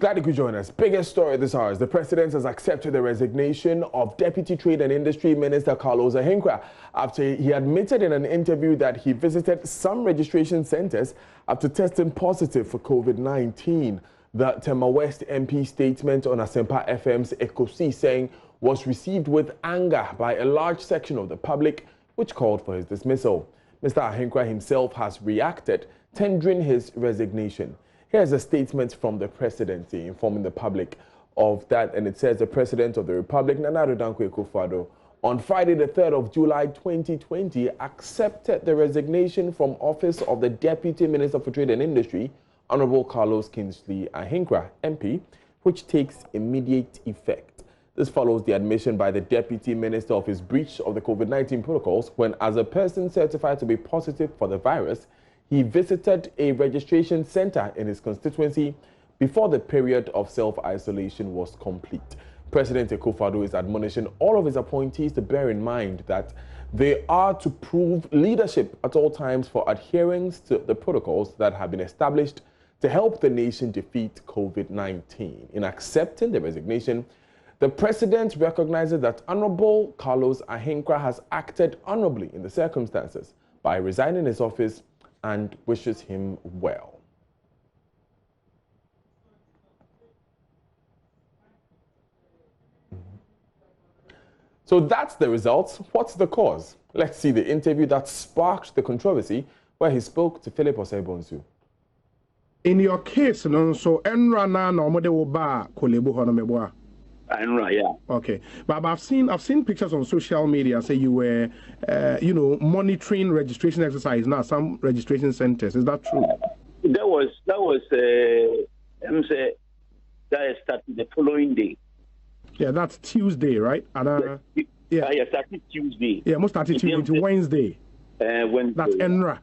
Glad you could join us. Biggest story this hour is the president has accepted the resignation of Deputy Trade and Industry Minister Carlos Ahenkorah after he admitted in an interview that he visited some registration centers after testing positive for COVID-19. The Tema West MP statement on Asempa FM's Ekosi saying was received with anger by a large section of the public, which called for his dismissal. Mr. Ahenkorah himself has reacted, tendering his resignation. Here's a statement from the presidency informing the public of that, and it says the President of the Republic, Nana Akufo-Addo, on Friday the 3rd of July 2020 accepted the resignation from office of the Deputy Minister for Trade and Industry, Honourable Carlos Kingsley Ahenkorah, MP, which takes immediate effect. This follows the admission by the Deputy Minister of his breach of the COVID-19 protocols when, as a person certified to be positive for the virus, he visited a registration center in his constituency before the period of self-isolation was complete. President Akufo-Addo is admonishing all of his appointees to bear in mind that they are to prove leadership at all times for adherence to the protocols that have been established to help the nation defeat COVID-19. In accepting the resignation, the president recognizes that Honorable Carlos Ahenkorah has acted honorably in the circumstances by resigning his office and wishes him well. So that's the results. What's the cause? Let's see the interview that sparked the controversy where he spoke to Philip Osei-Bonsu. In your case, no, so Enra na omode wo ba kolebu hono meboa. Enra, yeah. Okay, but I've seen pictures on social media say you were, monitoring registration exercise now some registration centers. Is that true? That started the following day. Yeah, that's Tuesday, right? And yeah, started Tuesday. Yeah, most started Tuesday to Wednesday. Wednesday. That's Enra.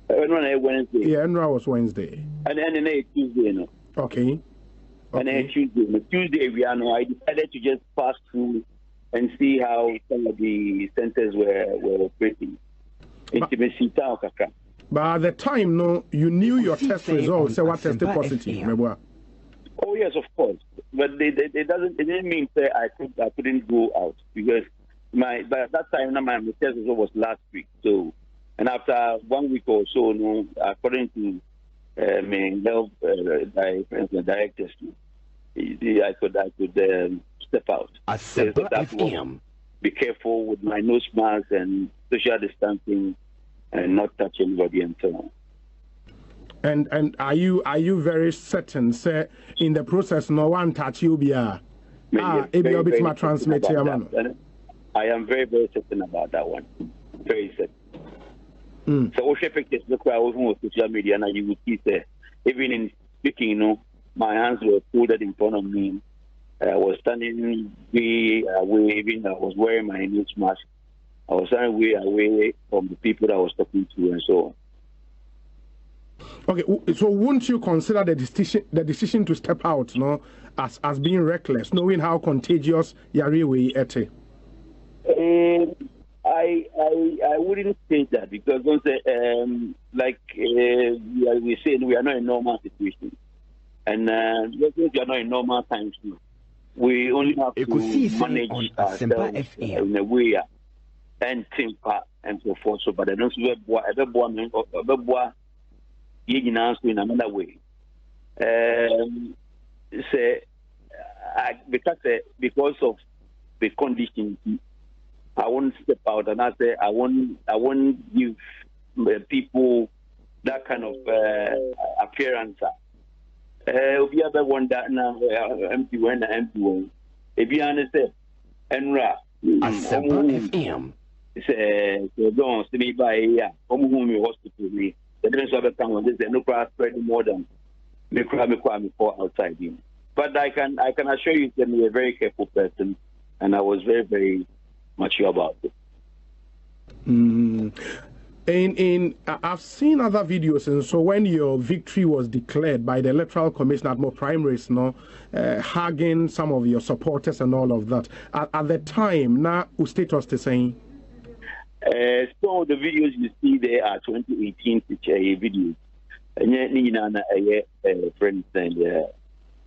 Enra Wednesday. Yeah, Enra was Wednesday. And then Tuesday, no. Okay. And then Tuesday, I decided to just pass through and see how some of the centers were operating. But at the time, no, you knew your test results, so what tested positive. Oh yes, of course. But it didn't mean that I couldn't go out because by that time my test result was last week. So, and after 1 week or so, no, according to my health directors, I could step out. So be careful with my nose mask and social distancing, and not touch anybody and so on. And are you very certain, say, in the process no one touch you be I am very, very certain about that one. Very certain. So what pictures look like on social media and you will see that even in speaking, my hands were folded in front of me. I was standing way away, even I was wearing my nose mask. I was standing way away from the people that I was talking to and so on. Okay, so wouldn't you consider the decision to step out, as being reckless, knowing how contagious Yariwe ete? I wouldn't say that because we say we are not in normal situation, and we are not in normal times now. We only have to manage ourselves in a way and think and so forth. So, but I don't see in another way. Because of the conditions, I won't step out, and I say I won't give people that kind of appearance. We have one that now empty one. If you understand, Enra, don't see me by here. Hospital me. The difference of the time was this: no crowd spreading more than me outside him. But I can assure you that I'm a very careful person, and I was very, very mature about it. I've seen other videos, and so when your victory was declared by the Electoral Commission at more primaries, hugging some of your supporters and all of that. At the time, now who status the same? So the videos you see there are 2018 videos. And friends and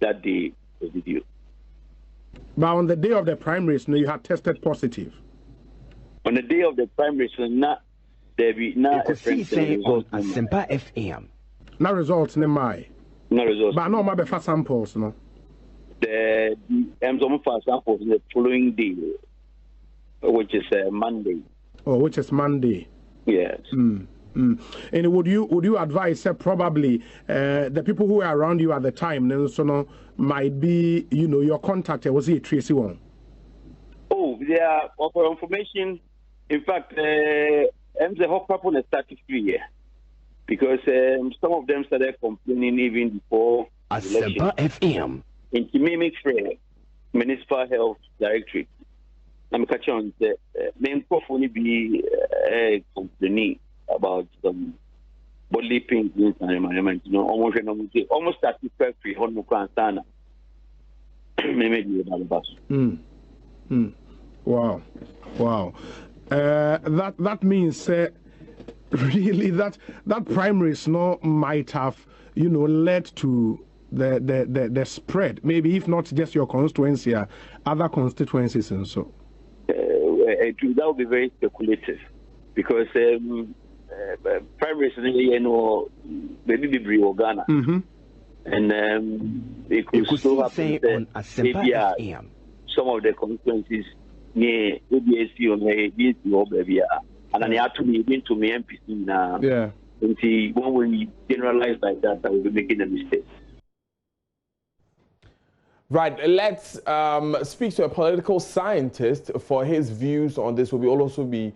that day the video. But on the day of the primaries, you had tested positive. On the day of the primaries, not there be not a say on Ahenkorah FM. No results, no my. No results. But no, my be fast samples, no. The fast samples the following day, which is Monday. Oh, which is Monday. Yes. And would you advise probably the people who were around you at the time, so might be your contact was it Tracy one? Oh, there are for information. In fact, I'm the whole couple of 33 years because some of them started complaining even before Ahenkorah FM. In Kimimik Municipal Health Directorate, I'm catching on the main only be complaining about some bodily pain and environment. Almost 35 free honourable. Wow. That means really that primaries might have led to the spread, maybe if not just your constituency, other constituencies and so. That would be very speculative because primaries, maybe be Ghana, and it could still happen on Ahenkorah FM. Some of the constituencies near ABSC or ABSC or baby, and then have to be into me MPC now. Yeah. And see, when we generalize like that, I will be making a mistake. Right, let's speak to a political scientist for his views on this. We'll also be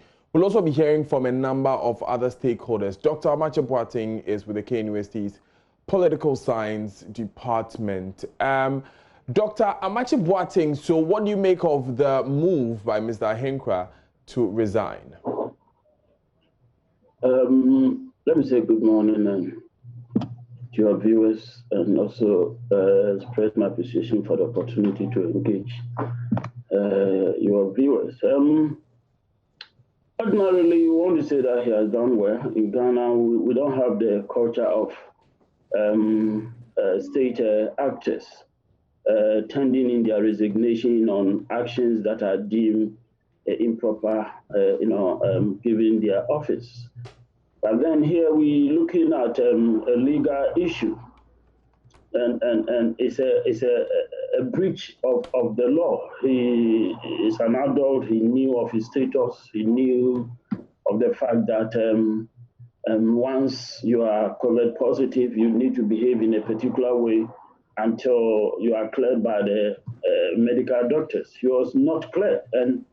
hearing from a number of other stakeholders. Dr. Amache Boateng is with the KNUST's Political Science Department. Dr. Amache Boateng, so what do you make of the move by Mr. Ahenkorah to resign? Let me say good morning to your viewers and also express my appreciation for the opportunity to engage your viewers. Ordinarily, you want to say that he has done well. In Ghana, we don't have the culture of state actors turning in their resignation on actions that are deemed improper, given their office. But then here we're looking at a legal issue, and it's a breach of the law. He is an adult. He knew of his status. He knew of the fact that once you are COVID positive, you need to behave in a particular way until you are cleared by the medical doctors. He was not cleared, and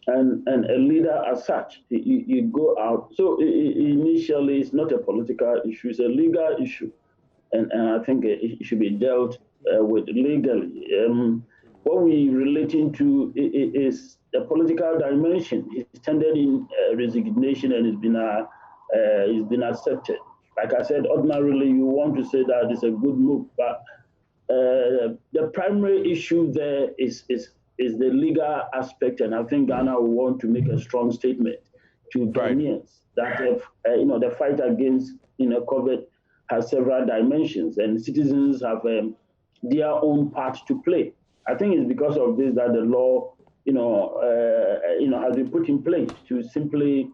a leader as such, you go out. So initially, it's not a political issue; it's a legal issue, and I think it should be dealt with legally. What we relating to is the political dimension. He's tendered in resignation, and it's been accepted. Like I said, ordinarily you want to say that it's a good move, but the primary issue there is the legal aspect, and I think Ghana will want to make a strong statement to Ghanaians that the fight against COVID has several dimensions, and citizens have their own part to play. I think it's because of this that the law, has been put in place to simply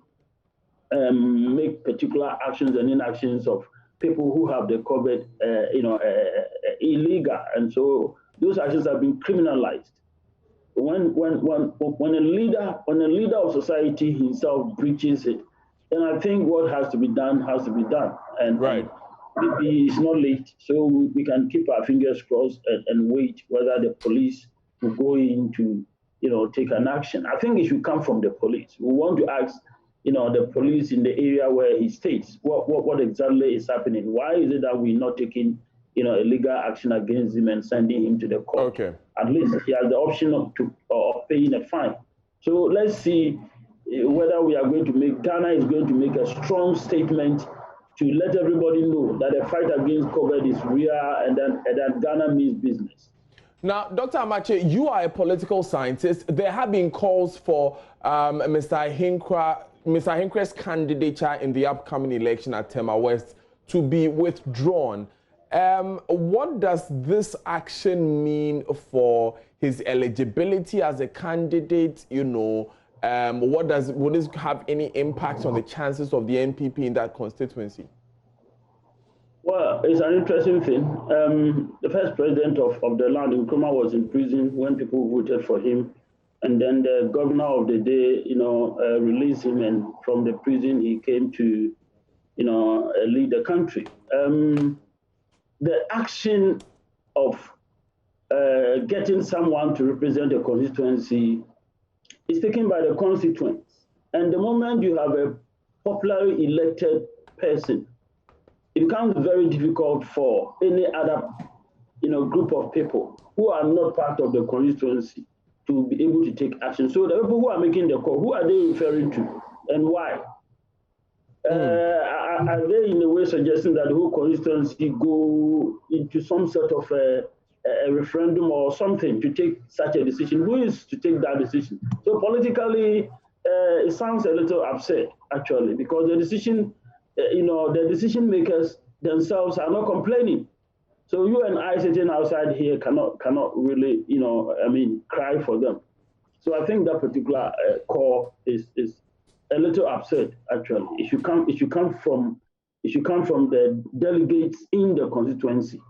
make particular actions and inactions of people who have the COVID, illegal, and so those actions have been criminalized. When a leader of society himself breaches it, then I think what has to be done has to be done. And maybe it's not late, so we can keep our fingers crossed and wait whether the police will go in to, take an action. I think it should come from the police. We want to ask, the police in the area where he stays, what exactly is happening? Why is it that we're not taking, a legal action against him and sending him to the court? Okay. At least he has the option of paying a fine. So let's see whether Ghana is going to make a strong statement to let everybody know that the fight against COVID is real and that Ghana means business. Now, Dr. Amache, you are a political scientist. There have been calls for Mr. Ahenkorah's candidature in the upcoming election at Tema West to be withdrawn. What does this action mean for his eligibility as a candidate? You know, will this have any impact on the chances of the NPP in that constituency? Well, it's an interesting thing. The first president of the land, Nkrumah, was in prison when people voted for him. And then the governor of the day, released him. And from the prison, he came to, lead the country. The action of getting someone to represent a constituency is taken by the constituents. And the moment you have a popularly elected person, it becomes very difficult for any other, group of people who are not part of the constituency to be able to take action. So the people who are making the call, who are they referring to and why? Are they in a way suggesting that the whole constituency go into some sort of a referendum or something to take such a decision? Who is to take that decision? So politically, it sounds a little upset, actually, because the decision, the decision makers themselves are not complaining. So you and I sitting outside here cannot really, cry for them. So I think that particular call is a little absurd, actually. It should come from the delegates in the constituency,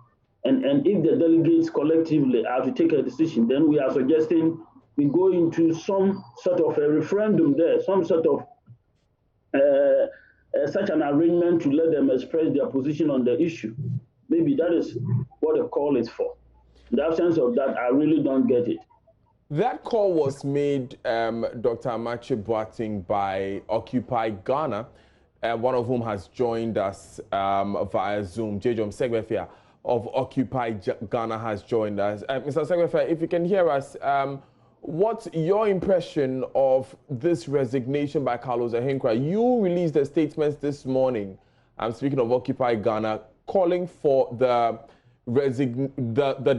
and if the delegates collectively are to take a decision, then we are suggesting we go into some sort of a referendum there, some sort of such an arrangement to let them express their position on the issue. Maybe that is what the call is for. In the absence of that, I really don't get it. That call was made, Dr. Amache Boateng, by Occupy Ghana, one of whom has joined us via Zoom. Jejom Segbefia of Occupy Ghana has joined us. Mr. Segbefia, if you can hear us, what's your impression of this resignation by Carlos Ahenkorah? You released a statement this morning, I'm speaking of Occupy Ghana, calling for the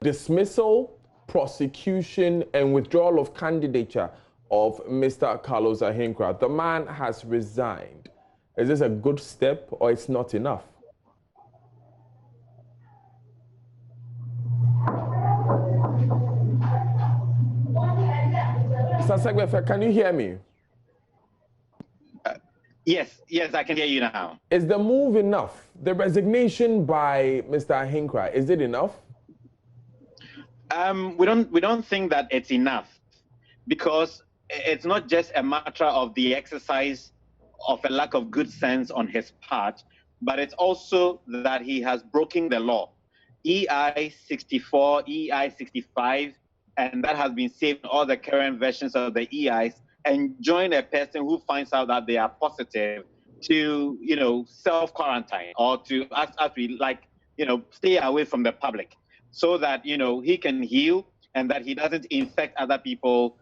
dismissal, prosecution and withdrawal of candidature of Mr. Carlos Ahenkorah. The man has resigned. Is this a good step or it's not enough? Mr. Segbefia, can you hear me? Yes, I can hear you now. Is the move enough? The resignation by Mr. Ahenkorah, is it enough? We don't think that it's enough, because it's not just a matter of the exercise of a lack of good sense on his part, but it's also that he has broken the law. EI 64, EI 65, and that has been saved in all the current versions of the EIs, and join a person who finds out that they are positive to, self-quarantine or to, as we like, stay away from the public, so that, he can heal and that he doesn't infect other people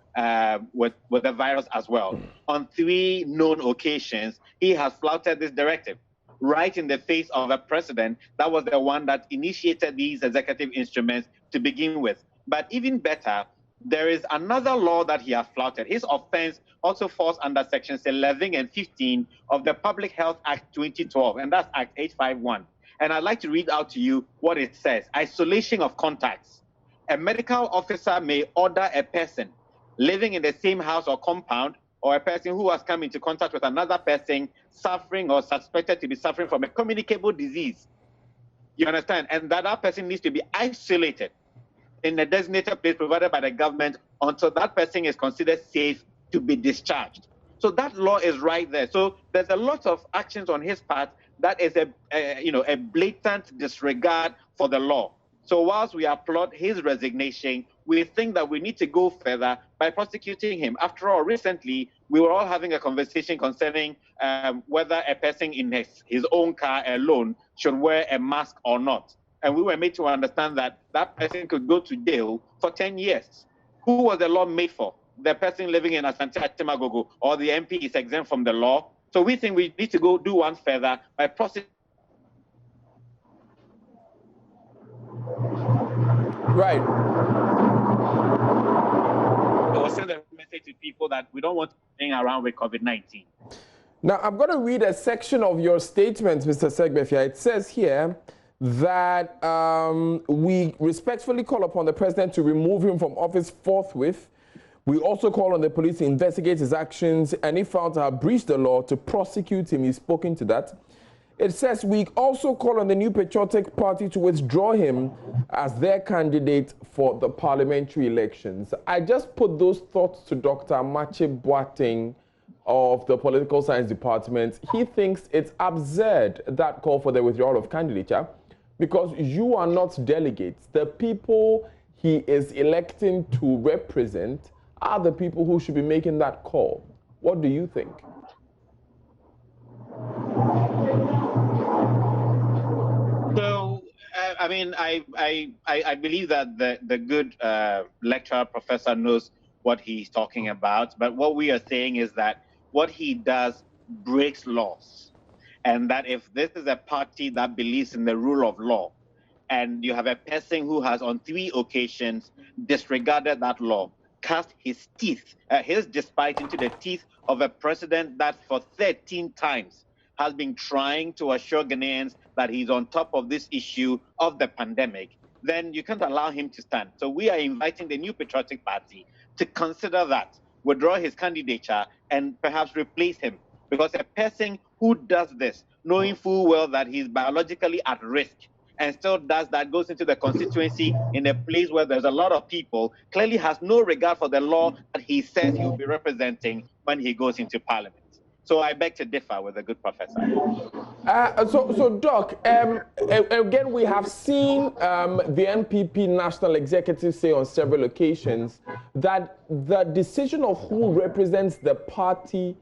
with the virus as well. On 3 known occasions, he has flouted this directive right in the face of a president that was the one that initiated these executive instruments to begin with. But even better, there is another law that he has flouted. His offense also falls under sections 11 and 15 of the Public Health Act 2012, and that's Act 851. And I'd like to read out to you what it says. Isolation of contacts. A medical officer may order a person living in the same house or compound, or a person who has come into contact with another person suffering or suspected to be suffering from a communicable disease. You understand? And that person needs to be isolated in a designated place provided by the government until that person is considered safe to be discharged. So that law is right there. So there's a lot of actions on his part that is a blatant disregard for the law. So whilst we applaud his resignation, we think that we need to go further by prosecuting him. After all, recently, we were all having a conversation concerning whether a person in his own car alone should wear a mask or not. And we were made to understand that that person could go to jail for 10 years. Who was the law made for? The person living in Asante Atimagogo, or the MP is exempt from the law? So we think we need to go do one further by prosecuting. Right. Or send a message to people that we don't want to hang around with COVID-19. Now, I'm going to read a section of your statement, Mr. Segbefia. It says here that we respectfully call upon the president to remove him from office forthwith. We also call on the police to investigate his actions and if found to have breached the law, to prosecute him. He's spoken to that. It says we also call on the New Patriotic Party to withdraw him as their candidate for the parliamentary elections. I just put those thoughts to Dr. Amache Boateng of the Political Science Department. He thinks it's absurd, that call for the withdrawal of candidature, because you are not delegates. The people he is electing to represent are the people who should be making that call. What do you think? So, I mean, I believe that the good lecturer professor knows what he's talking about. But what we are saying is that what he does breaks laws. And that if this is a party that believes in the rule of law, and you have a person who has on 3 occasions disregarded that law, cast his teeth, his despite into the teeth of a president that for 13 times has been trying to assure Ghanaians that he's on top of this issue of the pandemic, then you can't allow him to stand. So we are inviting the New Patriotic Party to consider that, withdraw his candidature, and perhaps replace him. Because a person who does this, knowing full well that he's biologically at risk, and still does that, goes into the constituency in a place where there's a lot of people, clearly has no regard for the law that he says he will be representing when he goes into parliament. So I beg to differ with the good professor. So Doc, again, we have seen the NPP National Executive say on several occasions that the decision of who represents the party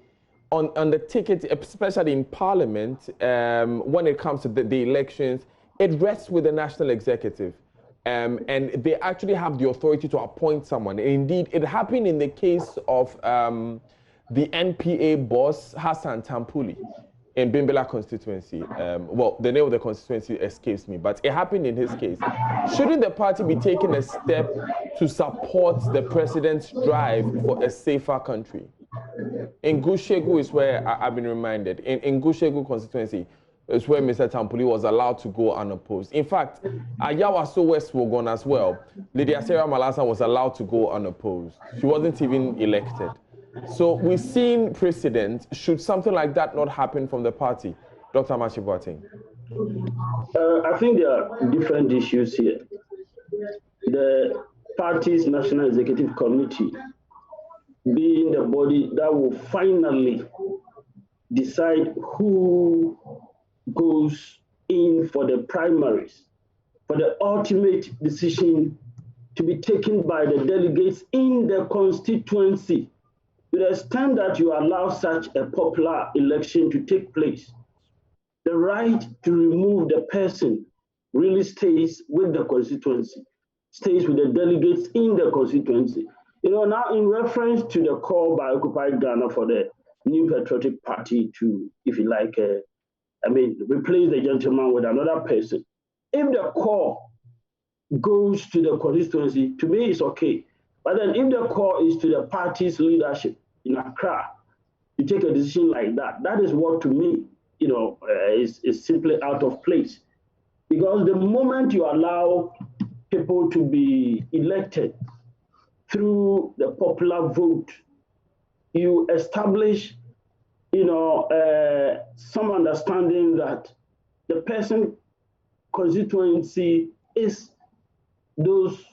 on the ticket, especially in Parliament, when it comes to the elections, it rests with the National Executive. And they actually have the authority to appoint someone. Indeed, it happened in the case of the NPA boss, Hassan Tampuli, in Bimbela constituency. Well, the name of the constituency escapes me, but it happened in his case. Shouldn't the party be taking a step to support the president's drive for a safer country? In Gushegu is where I've been reminded. In Gushegu constituency is where Mr. Tampuli was allowed to go unopposed. In fact, Ayawaso West Wogon as well, Lydia Sarah Malasa was allowed to go unopposed. She wasn't even elected. So we've seen precedent. Should something like that not happen from the party? Dr. Amache Boateng. I think there are different issues here. The party's National Executive Committee being the body that will finally decide who goes in for the primaries, for the ultimate decision to be taken by the delegates in the constituency. To the extent that you allow such a popular election to take place, the right to remove the person really stays with the constituency, stays with the delegates in the constituency. You know, now in reference to the call by Occupy Ghana for the New Patriotic Party to, if you like, replace the gentleman with another person. If the call goes to the constituency, to me it's okay. But then if the call is to the party's leadership in Accra to take a decision like that, that is what to me, is simply out of place. Because the moment you allow people to be elected through the popular vote, you establish, some understanding that the person constituency is those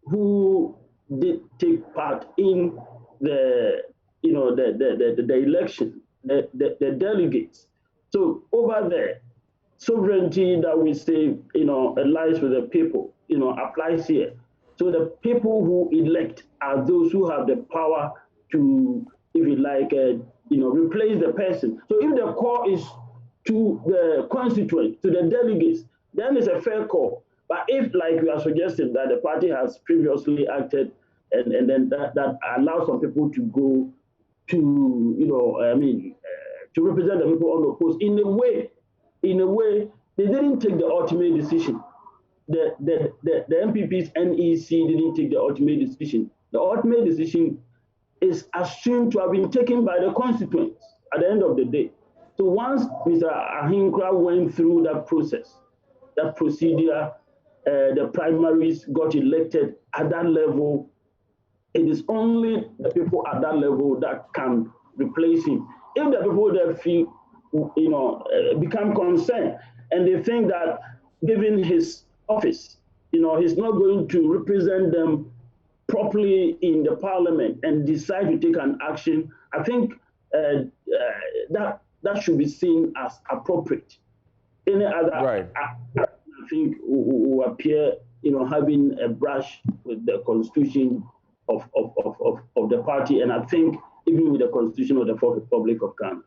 who did take part in the election, the delegates. So over there, sovereignty that we say, lies with the people, applies here. So the people who elect are those who have the power to, if you like, replace the person. So if the call is to the constituent, to the delegates, then it's a fair call. But if, like we are suggesting, that the party has previously acted and then that allows some people to go to, to represent the people on the post, in a way, they didn't take the ultimate decision. The MPP's NEC didn't take the ultimate decision. The ultimate decision is assumed to have been taken by the constituents at the end of the day. So once Mr. Ahenkorah went through that process, that procedure, the primaries got elected at that level. It is only the people at that level that can replace him. If the people that feel, become concerned and they think that given his office, he's not going to represent them properly in the parliament and decide to take an action, I think that should be seen as appropriate. Any other, right. I think, will appear, having a brush with the constitution of the party, and I think even with the constitution of the Fourth Republic of Ghana.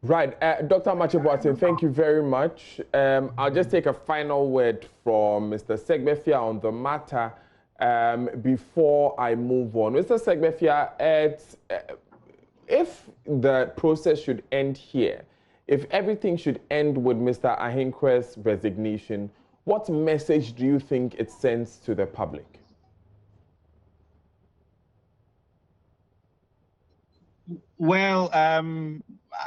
Right, Dr. Ahenkorah, thank you very much. I'll just take a final word from Mr. Segbefia on the matter before I move on. Mr. Segbefia, if the process should end here, if everything should end with Mr. Ahenkorah's resignation, what message do you think it sends to the public? Well,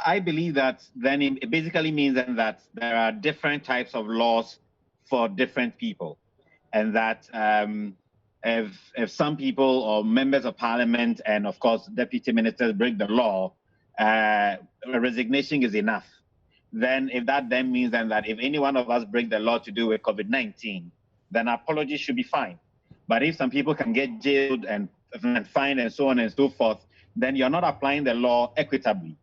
I believe that then it basically means that there are different types of laws for different people, and that if some people or members of parliament and of course deputy ministers break the law, a resignation is enough. Then if that then means then that if any one of us break the law to do with COVID-19, then apologies should be fine. But if some people can get jailed and fined and so on and so forth, then you're not applying the law equitably.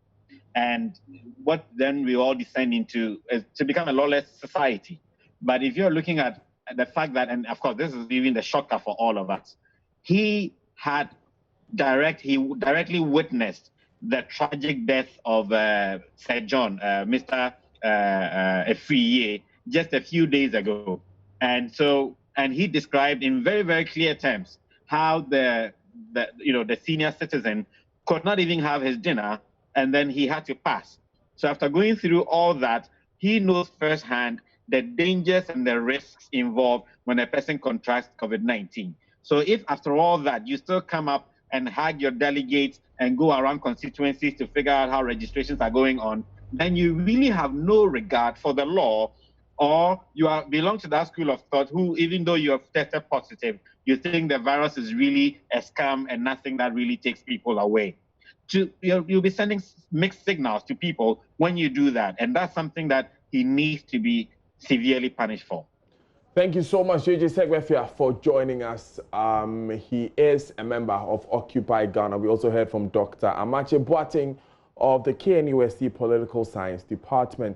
And what then we all descend into is to become a lawless society. But if you're looking at the fact that, and of course this is even the shocker for all of us, he directly witnessed the tragic death of Sir John, Mr. Efriye, just a few days ago. And he described in very, very clear terms how the senior citizen could not even have his dinner, and then he had to pass. So after going through all that, he knows firsthand the dangers and the risks involved when a person contracts COVID-19. So if after all that, you still come up and hag your delegates and go around constituencies to figure out how registrations are going on, then you really have no regard for the law, or you belong to that school of thought who, even though you have tested positive, you think the virus is really a scam and nothing that really takes people away. You'll be sending mixed signals to people when you do that, and that's something that he needs to be severely punished for. Thank you so much, JJ Segbefia, for joining us. He is a member of Occupy Ghana. We also heard from Dr. Amache Boateng of the KNUST Political Science Department.